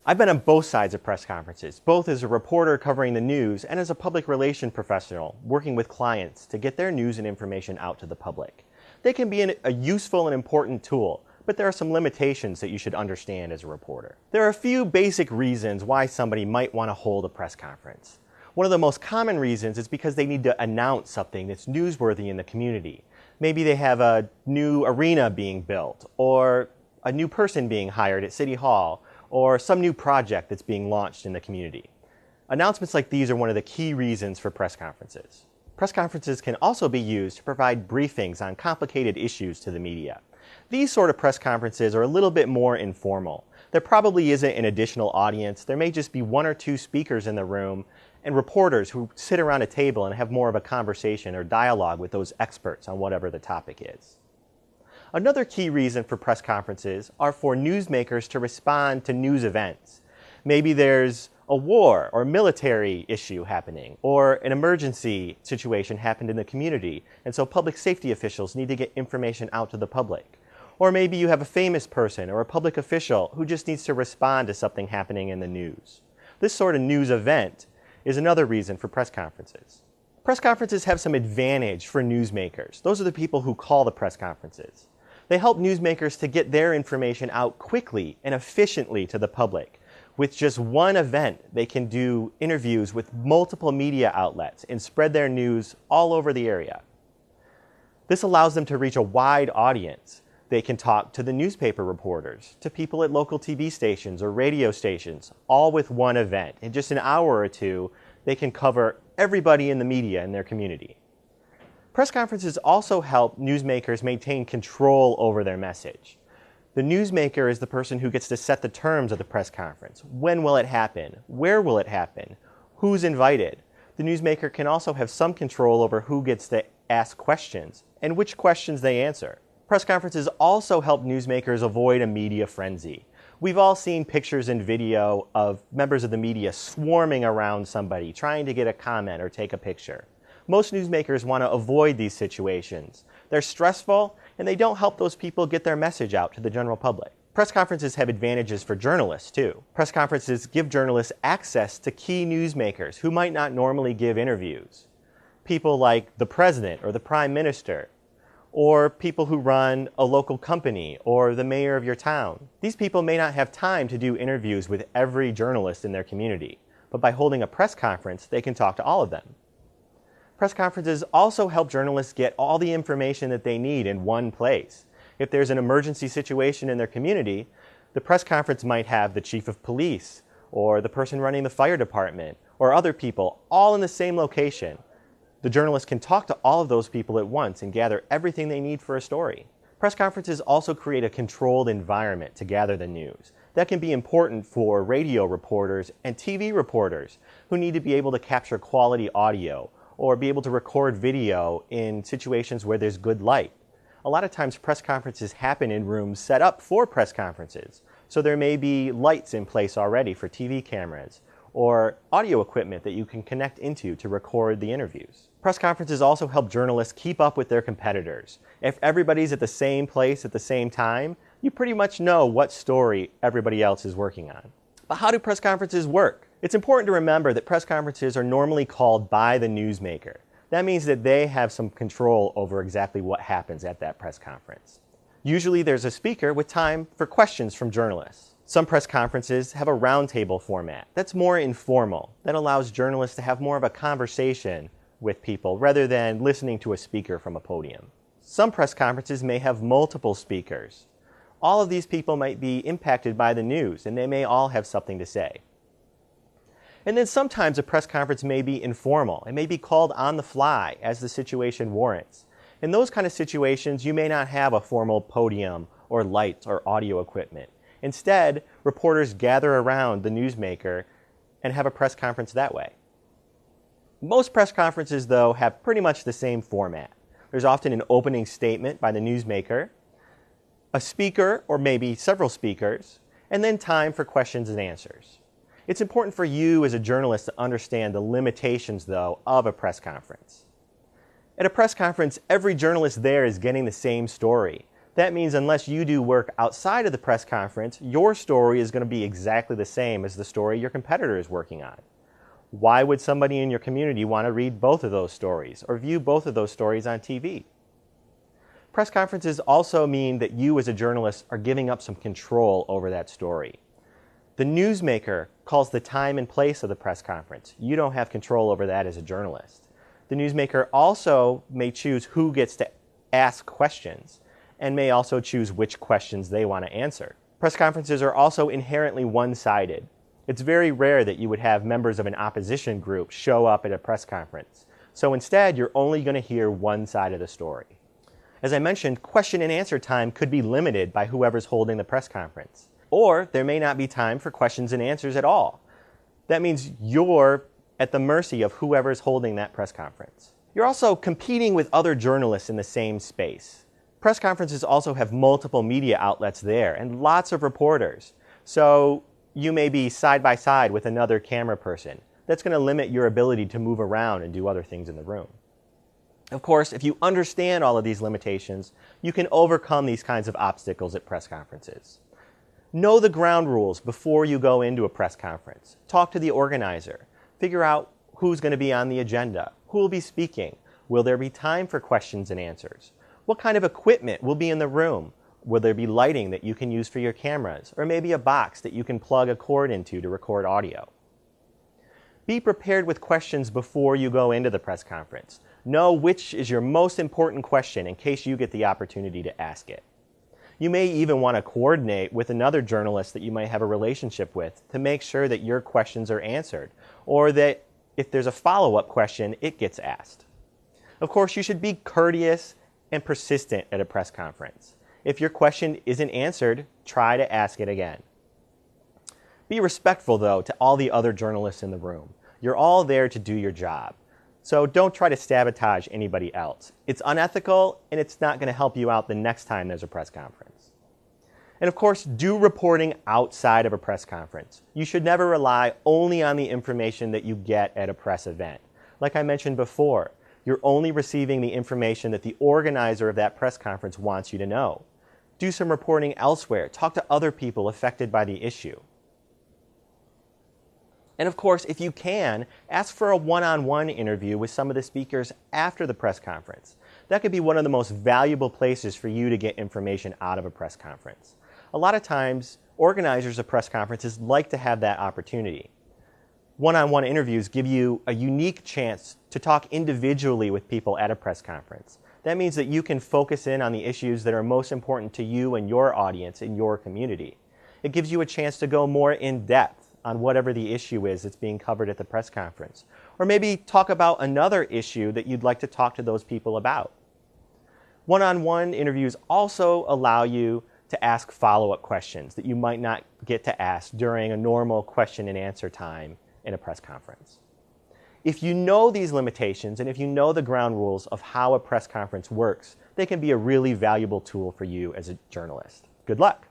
I've been on both sides of press conferences, both as a reporter covering the news and as a public relation professional working with clients to get their news and information out to the public. They can be a useful and important tool, but there are some limitations that you should understand as a reporter. There are a few basic reasons why somebody might want to hold a press conference. One of the most common reasons is because they need to announce something that's newsworthy in the community. Maybe they have a new arena being built, or a new person being hired at City Hall, or some new project that's being launched in the community. Announcements like these are one of the key reasons for press conferences. Press conferences can also be used to provide briefings on complicated issues to the media. These sort of press conferences are a little bit more informal. There probably isn't an additional audience. There may just be one or two speakers in the room and reporters who sit around a table and have more of a conversation or dialogue with those experts on whatever the topic is. Another key reason for press conferences are for newsmakers to respond to news events. Maybe there's a war or military issue happening, or an emergency situation happened in the community, and so public safety officials need to get information out to the public. Or maybe you have a famous person or a public official who just needs to respond to something happening in the news. This sort of news event is another reason for press conferences. Press conferences have some advantage for newsmakers. Those are the people who call the press conferences. They help newsmakers to get their information out quickly and efficiently to the public. With just one event, they can do interviews with multiple media outlets and spread their news all over the area. This allows them to reach a wide audience. They can talk to the newspaper reporters, to people at local TV stations or radio stations, all with one event. In just an hour or two, they can cover everybody in the media in their community. Press conferences also help newsmakers maintain control over their message. The newsmaker is the person who gets to set the terms of the press conference. When will it happen? Where will it happen? Who's invited? The newsmaker can also have some control over who gets to ask questions and which questions they answer. Press conferences also help newsmakers avoid a media frenzy. We've all seen pictures and video of members of the media swarming around somebody, trying to get a comment or take a picture. Most newsmakers want to avoid these situations. They're stressful, and they don't help those people get their message out to the general public. Press conferences have advantages for journalists, too. Press conferences give journalists access to key newsmakers who might not normally give interviews. People like the president or the prime minister, or people who run a local company or the mayor of your town. These people may not have time to do interviews with every journalist in their community, but by holding a press conference, they can talk to all of them. Press conferences also help journalists get all the information that they need in one place. If there's an emergency situation in their community, the press conference might have the chief of police or the person running the fire department or other people all in the same location. The journalist can talk to all of those people at once and gather everything they need for a story. Press conferences also create a controlled environment to gather the news. That can be important for radio reporters and TV reporters who need to be able to capture quality audio or be able to record video in situations where there's good light. A lot of times press conferences happen in rooms set up for press conferences. So there may be lights in place already for TV cameras or audio equipment that you can connect into to record the interviews. Press conferences also help journalists keep up with their competitors. If everybody's at the same place at the same time, you pretty much know what story everybody else is working on. But how do press conferences work? It's important to remember that press conferences are normally called by the newsmaker. That means that they have some control over exactly what happens at that press conference. Usually there's a speaker with time for questions from journalists. Some press conferences have a roundtable format. That's more informal. That allows journalists to have more of a conversation with people rather than listening to a speaker from a podium. Some press conferences may have multiple speakers. All of these people might be impacted by the news, and they may all have something to say. And then sometimes a press conference may be informal. It may be called on the fly as the situation warrants. In those kind of situations, you may not have a formal podium or lights or audio equipment. Instead, reporters gather around the newsmaker and have a press conference that way. Most press conferences, though, have pretty much the same format. There's often an opening statement by the newsmaker, a speaker or maybe several speakers, and then time for questions and answers. It's important for you as a journalist to understand the limitations, though, of a press conference. At a press conference, every journalist there is getting the same story. That means unless you do work outside of the press conference, your story is going to be exactly the same as the story your competitor is working on. Why would somebody in your community want to read both of those stories or view both of those stories on TV? Press conferences also mean that you as a journalist are giving up some control over that story. The newsmaker calls the time and place of the press conference. You don't have control over that as a journalist. The newsmaker also may choose who gets to ask questions and may also choose which questions they want to answer. Press conferences are also inherently one-sided. It's very rare that you would have members of an opposition group show up at a press conference. So instead, you're only going to hear one side of the story. As I mentioned, question and answer time could be limited by whoever's holding the press conference. Or there may not be time for questions and answers at all. That means you're at the mercy of whoever's holding that press conference. You're also competing with other journalists in the same space. Press conferences also have multiple media outlets there and lots of reporters. So you may be side by side with another camera person. That's going to limit your ability to move around and do other things in the room. Of course, if you understand all of these limitations, you can overcome these kinds of obstacles at press conferences. Know the ground rules before you go into a press conference. Talk to the organizer. Figure out who's going to be on the agenda, who will be speaking. Will there be time for questions and answers? What kind of equipment will be in the room? Will there be lighting that you can use for your cameras? Or maybe a box that you can plug a cord into to record audio? Be prepared with questions before you go into the press conference. Know which is your most important question in case you get the opportunity to ask it. You may even want to coordinate with another journalist that you might have a relationship with to make sure that your questions are answered, or that if there's a follow-up question, it gets asked. Of course, you should be courteous and persistent at a press conference. If your question isn't answered, try to ask it again. Be respectful, though, to all the other journalists in the room. You're all there to do your job. So don't try to sabotage anybody else. It's unethical, and it's not going to help you out the next time there's a press conference. And of course, do reporting outside of a press conference. You should never rely only on the information that you get at a press event. Like I mentioned before, you're only receiving the information that the organizer of that press conference wants you to know. Do some reporting elsewhere. Talk to other people affected by the issue. And of course, if you can, ask for a one-on-one interview with some of the speakers after the press conference. That could be one of the most valuable places for you to get information out of a press conference. A lot of times, organizers of press conferences like to have that opportunity. One-on-one interviews give you a unique chance to talk individually with people at a press conference. That means that you can focus in on the issues that are most important to you and your audience in your community. It gives you a chance to go more in depth on whatever the issue is that's being covered at the press conference. Or maybe talk about another issue that you'd like to talk to those people about. One-on-one interviews also allow you to ask follow-up questions that you might not get to ask during a normal question and answer time in a press conference. If you know these limitations and if you know the ground rules of how a press conference works, they can be a really valuable tool for you as a journalist. Good luck.